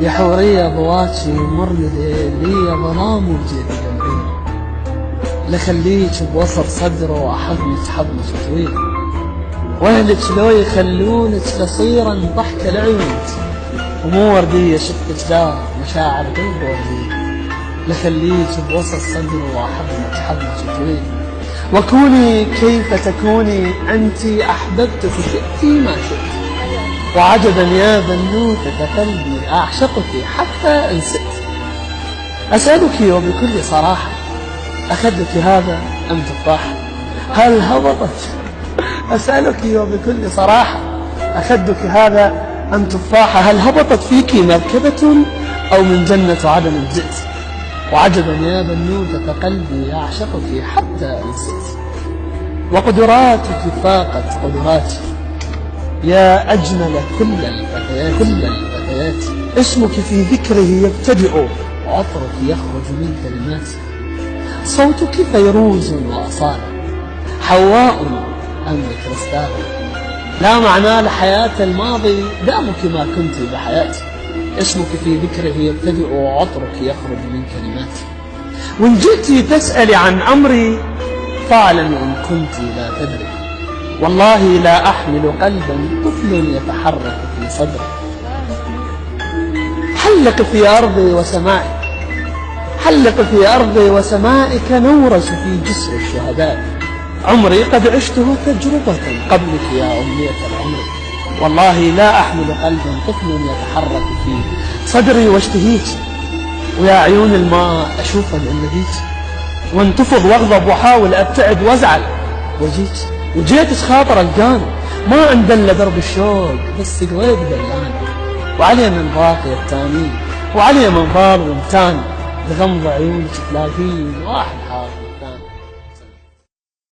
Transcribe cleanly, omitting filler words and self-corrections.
يا حورية ضواتشي مرمدة لي ظلام وجيت قلبي، لخليك بوسط صدره وأحضنك حضنك طويل، وأهلك لو يخلونك قصيرا ضحك العيون، ومو وردية شفتك دار مشاعر قلب وردية، لخليك بوسط صدره وأحضنك حضنك طويل، وكوني كيف تكوني أنت أحببتك شئتي ما شئت، وعجبا يا بنوتة قلبي أعشقك حتى إن سئت. أسألك وبكل صراحة، أخدك هذا أم تفاحة؟ هل هبطت؟ أسألك وبكل صراحة، أخدك هذا أم تفاحة؟ هل هبطت فيك مركبة أو من جنة عدن جئت؟ وعجبا يا بنوتة قلبي أعشقك حتى إن سئت. وقدراتك فاقت قدراتي يا أجمل كل الفتيات، اسمك في ذكره يبتدئ وعطرك يخرج من كلماتي، صوتك فيروز وأصالة، حواء أم كريستال، لا معنى لحياة الماضي دامك ما كنت بحياتي، اسمك في ذكره يبتدئ وعطرك يخرج من كلماتي، وإن جئت تسألي عن أمري فاعلم إن كنت لا تدري، والله لا أحمل قلبا طفل يتحرك في صدري، حلق في أرضي وسمائي، حلق في أرضي وسمائك نورس في جسر الشهداء، عمري قد عشته تجربة قبلك يا أمنية العمر، والله لا أحمل قلبا طفل يتحرك في صدري، واشتهيت ويا عيون الماء أشوف أن نبيت، وانتفض واغضب وحاول أبتعد وازعل، وجيت خاطر القان ما عندنا درب الشوق بس قويت دلان، وعلي من باقي التاني وعلي من فاض ومتان، بغمض عيونك تلاقين واحد حاضر الثاني.